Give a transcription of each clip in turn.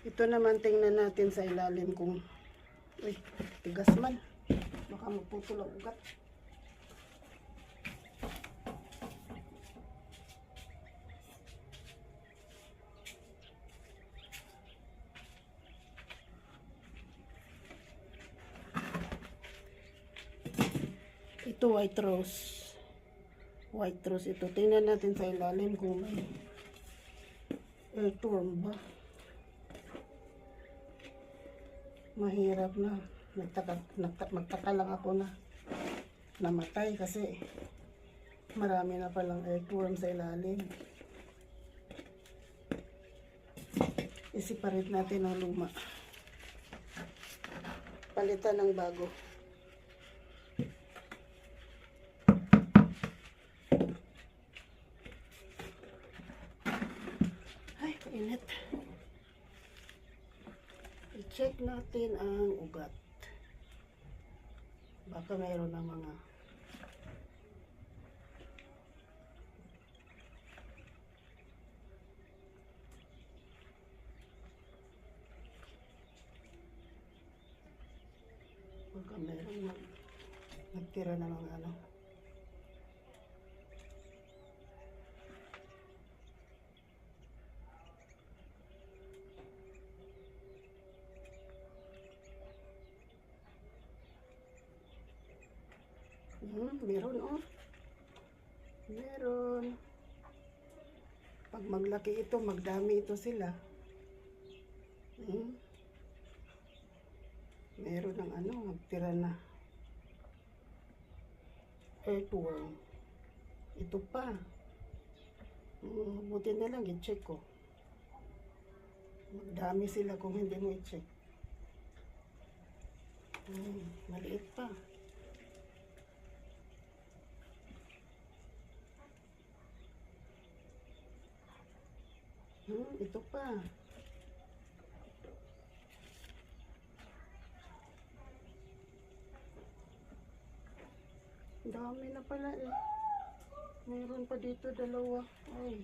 Ito naman tingnan natin sa ilalim kung uy, tigas man. Baka maputol ang ugat. Ito white rose. White rose ito. Tingnan natin sa ilalim kung may earthworm ba. Mahirap na. Magtaka lang ako na namatay kasi marami na palang earthworm sa ilalim. Isiparit natin ang luma. Palitan ng bago. Ay, kainit. I-check natin ang ugat. Baka mayroon na mga nagtira na mga ano. Meron oh. Meron. Pag maglaki ito, magdami ito sila. Meron ng ano, magtira na. Earthworm. Ito pa. Buti na lang, i-check ko. Magdami sila kung hindi mo i-check. Maliit pa. Ito pa. Dami na pala eh. Meron pa dito dalawa. Ay.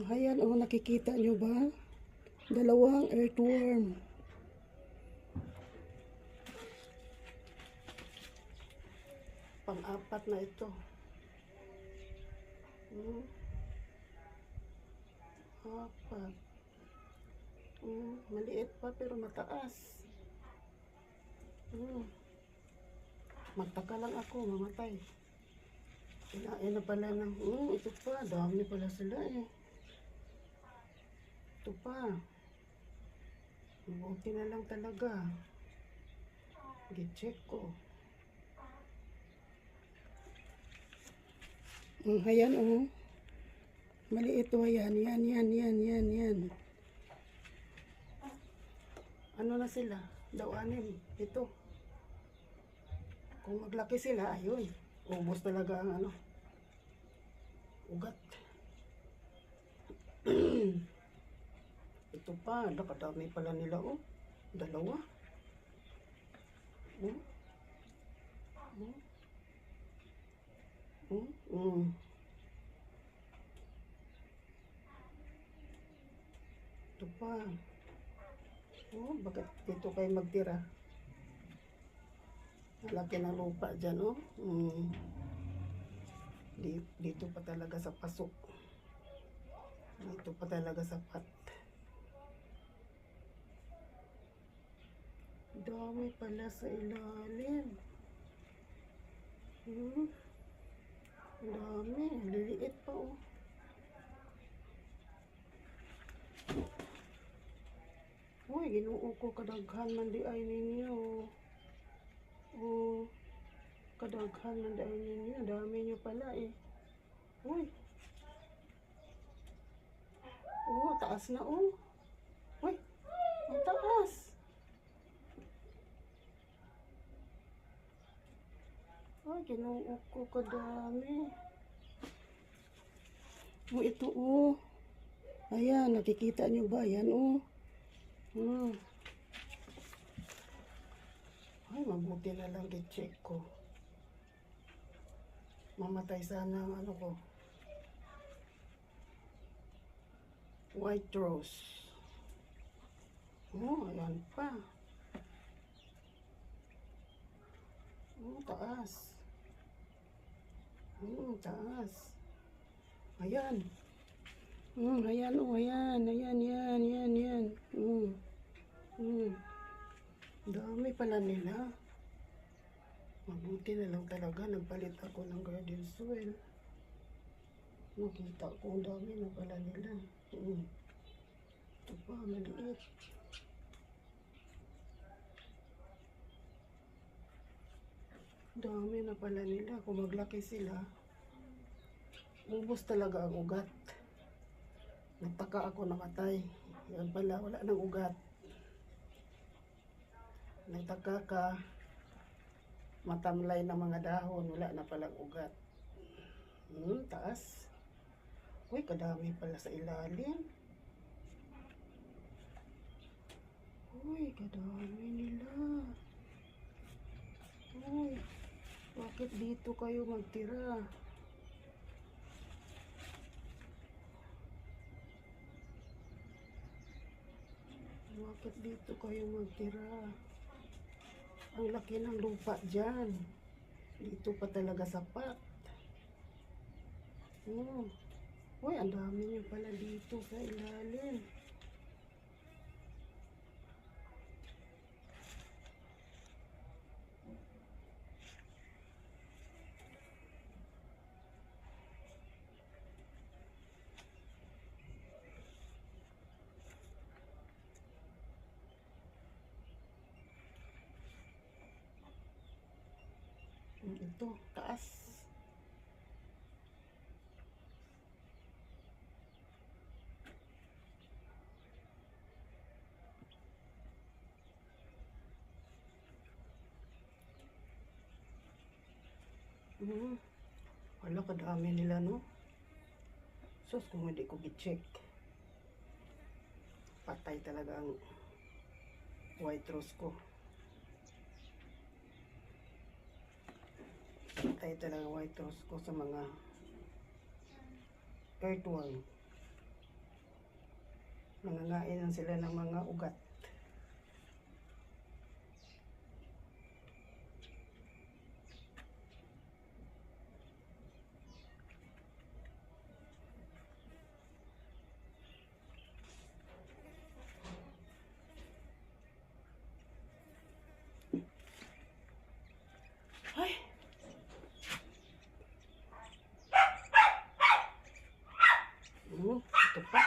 Ayan, oh, nakikita nyo ba? Dalawang earthworm. Pang-apat na ito. Apat. Maliit pa pero mataas. Magtaka lang ako, mamatay. Kinain na pala ng, ito pa, dami pala sila eh. Ito pa. Mabuti na lang talaga. I-check ko. Ayan oh. Maliit oh, yan. Ano na sila? Daw anim. Ito. Kung maglaki sila, ayun. Ubos talaga ang ano. Ugat. Ito pa. Nakadami pala nila oh. Dalawa. Ito pa. Bakit dito kayo magtira? Malaki na lupa dyan, oh. Dito pa talaga sa pasok. Dito pa talaga sa pat. Dami pala sa ilalim. Dami. Liliit pa, oh. Uy, Ginoo ko, kadaghan man di ay ninyo. Oh, kadaghan man di ay ninyo. Dami nyo pala eh. Uy. Oh, taas na oh. Uy, ang taas. Ay, Ginoo ko, kadami. Oh, ito oh. Ayan, nakikita nyo ba? Ayan oh. Ay, Buti na lang i-check ko. Mamatay sana ang ano ko. White rose. Oh, ayan pa. Oh, taas. Taas. Ayan. Ayan, oh, ayan. Ayan, yan, yan, yan. Dami pala nila. Mabuti na lang talaga. Nagpalit ako ng garden soil. Nakita ko ang dami na pala nila. Ito pa, maliit. Dami na pala nila. Kung maglaki sila, ubos talaga ang ugat. Nagtaka ako namatay. Yan pala, wala nang ugat. Nagtaka ka, matamlay na mga dahon, wala na palang ugat. Taas. Uy, kadami pala sa ilalim. Uy, kadami nila. Uy, bakit dito kayo magtira? Bakit dito kayo magtira? Ang laki ng lupa dyan. Dito pa talaga sapat. Uy, ang dami nyo pala dito sa ilalim. Ito, taas. Wala, kadami nila, no? Sus, kung hindi ko i-check, patay talaga ang white rose ko. Patay talaga ang white rose ko sa mga earthworm. Nangangain lang sila ng mga ugat. Ay! Ito pa.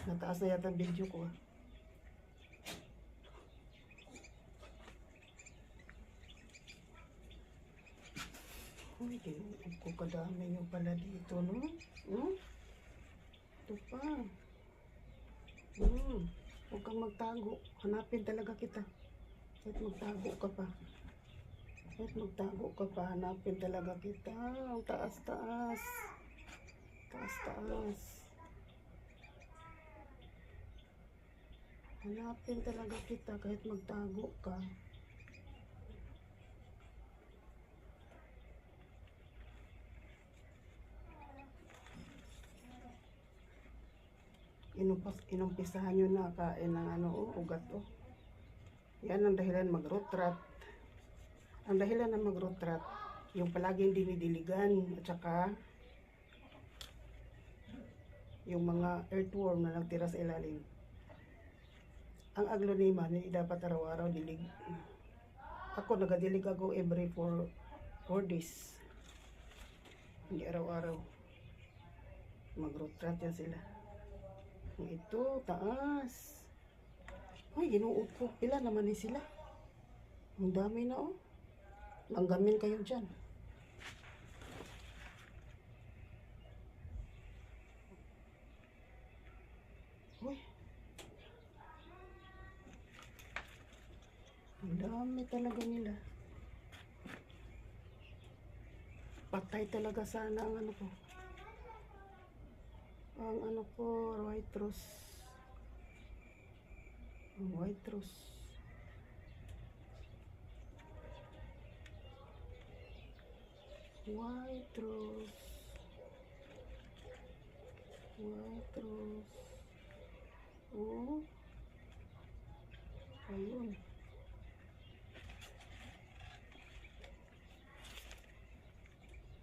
Nataas na yata ang video ko. Uy, ginuod ko, kadami nyo pala dito, no? Ito pa. Huwag kang magtago. Hanapin talaga kita. Kahit magtago ka pa. Hanapin talaga kita. Ang taas-taas. Taas-taas. Hanapin talaga kita kahit magtago ka. Inumpisahan nyo na kain ng ugat, oh. Yan ang dahilan mag-root rot. Ang dahilan ng mag-root rot, yung palaging dinidiligan at saka yung mga earthworm na nagtira sa ilalim. Ang aglonema, hindi dapat araw-araw dilig. Ako, nagadilig ako every 4 days. Hindi araw-araw. Mag-root rot yan sila. Ito, taas. Ay, ginuod ko. Pila naman ni sila. Ang dami na, oh. Langgamin kayo dyan. Uy. Ang dami talaga nila. Patay talaga sana ang ano ko. Ang ano ko, white rose. Ang white rose. White rose. White rose. Oh. Ayun.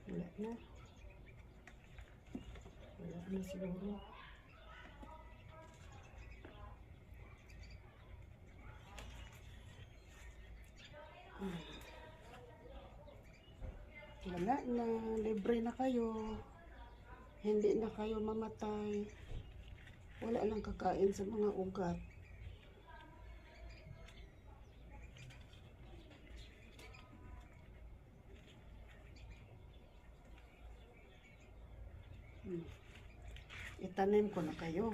Wala na. Wala na siguro. Wala na. Libre na kayo. Hindi na kayo mamatay. Wala lang kakain sa mga ugat. Itanim ko na kayo.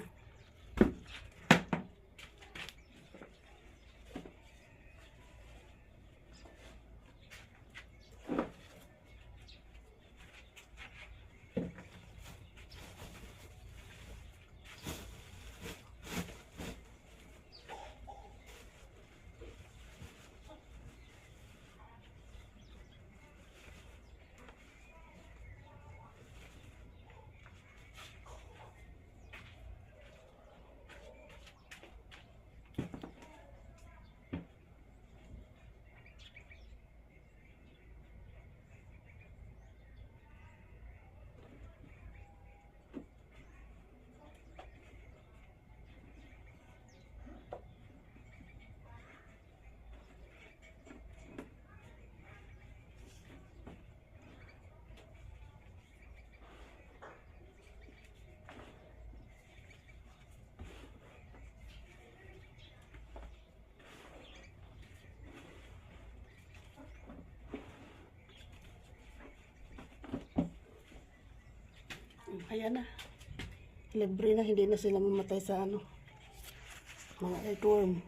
Ayan na. Libre na, hindi na sila mamatay sa ano, mga earthworm.